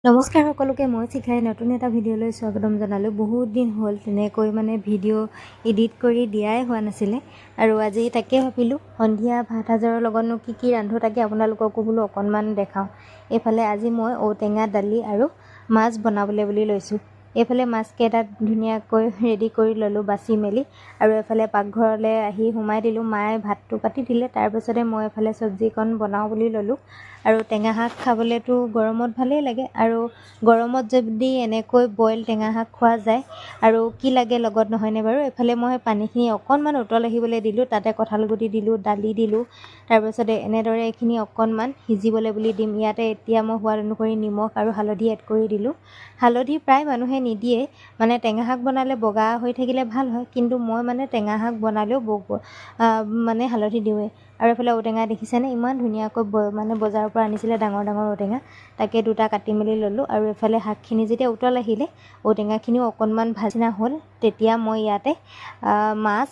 নমস্কাৰ সকলোকে মই শিখাই নতুন এটা ভিডিঅ'লৈ স্বাগতম জনালোঁ। বহুত দিন হ'ল তেনেকৈ ভিডিঅ' এডিট কৰি দিয়াই হোৱা নাছিলে আৰু আজি তাকে ভাবিলোঁ সন্ধিয়া ভাত সাজৰ লগতনো কি ৰান্ধো তাকে আপোনালোককো বোলো অকণমান দেখাওঁ। এইফালে আজি মই ঔটেঙা দালি আৰু মাছ বনাবলৈ বুলি লৈছোঁ। এইফালে মাছকেইটা ধুনীয়াকৈ ৰেডি কৰি ল'লোঁ বাছি মেলি, আৰু এফালে পাকঘৰলৈ আহি সোমাই দিলোঁ। মায়ে ভাতটো পাতি দিলে, তাৰপিছতে মই এফালে চব্জিকণ বনাওঁ বুলি ল'লোঁ। আৰু টেঙা শাক খাবলৈতো গৰমত ভালেই লাগে, আৰু গৰমত যদি এনেকৈ বইল টেঙা শাক খোৱা যায় আৰু কি লাগে লগত, নহয়নে বাৰু। এফালে মই পানীখিনি অকণমান উতল আহিবলৈ দিলোঁ, তাতে কঁঠাল গুটি দিলোঁ, দালি দিলোঁ, তাৰপিছতে এনেদৰে এইখিনি অকণমান সিজিবলৈ বুলি দিম। ইয়াতে এতিয়া মই সোৱাদ অনুসৰি নিমখ আৰু হালধি এড কৰি দিলোঁ। হালধি প্ৰায় মানুহে নিদিয়ে, টেঙা শাক বনালে বগা হৈ থাকিলে ভাল হয়, কিন্তু মই টেঙা শাক বনালেও হালধি দিওঁৱেই। আৰু এইফালে ঔটেঙা দেখিছেনে, ইমান ধুনীয়াকৈ বজাৰৰ পৰা আনিছিলে ডাঙৰ ডাঙৰ ঔটেঙা, তাকে দুটা কাটি মেলি ল'লোঁ। আৰু এফালে শাকখিনি যেতিয়া উতল আহিলে, ঔটেঙাখিনিও অকণমান ভাজিনা হ'ল, তেতিয়া মই ইয়াতে মাছ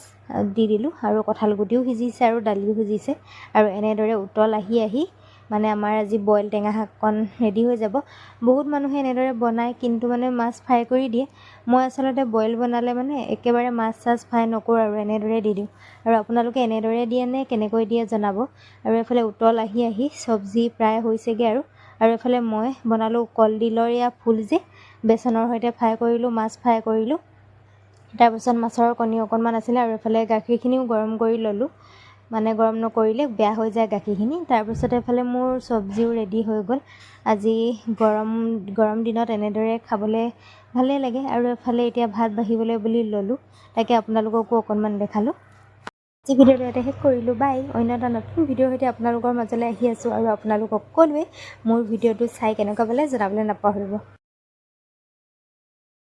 দি দিলোঁ, আৰু কঁঠাল গুটিও সিজিছে আৰু দালিও সিজিছে। আৰু এনেদৰে উতল আহি আমাৰ আজি বইল টেঙা শাককণ ৰেডি হৈ যাব। বহুত মানুহে এনেদৰে বনায়, কিন্তু মাছ ফ্ৰাই কৰি দিয়ে। মই আচলতে বইল বনালে একেবাৰে মাছ চাছ ফ্ৰাই নকৰোঁ আৰু এনেদৰে দি দিওঁ। আৰু আপোনালোকে এনেদৰে দিয়ে নে কেনেকৈ দিয়ে জনাব। আৰু এইফালে উতল আহি চব্জি প্ৰায় হৈছেগৈ। আৰু এইফালে মই বনালোঁ কলডিলৰ ফুল যে বেচনৰ সৈতে ফ্ৰাই কৰিলোঁ, মাছ ফ্ৰাই কৰিলোঁ। তাৰপিছত মাছৰ কণী অকণমান আছিলে, আৰু এইফালে গাখীৰখিনিও গৰম কৰি ল'লোঁ। গৰম নকৰিলে বেয়া হৈ যায় গাখীৰখিনি। তাৰপিছত এইফালে মোৰ চব্জিও ৰেডি হৈ গ'ল। আজি গৰম দিনত এনেদৰে খাবলৈ ভালেই লাগে। আৰু এফালে এতিয়া ভাত বাঢ়িবলৈ বুলি ল'লোঁ, তাকে আপোনালোককো অকণমান দেখালোঁ। আজি ভিডিঅ'টো ইয়াতে শেষ কৰিলোঁ। বাই। অন্য এটা নতুন ভিডিঅ'ৰ সৈতে আপোনালোকৰ মাজলৈ আহি আছোঁ, আৰু আপোনালোক সকলোৱে মোৰ ভিডিঅ'টো চাই কেনেকুৱা পালে জনাবলৈ নাপাহৰিব।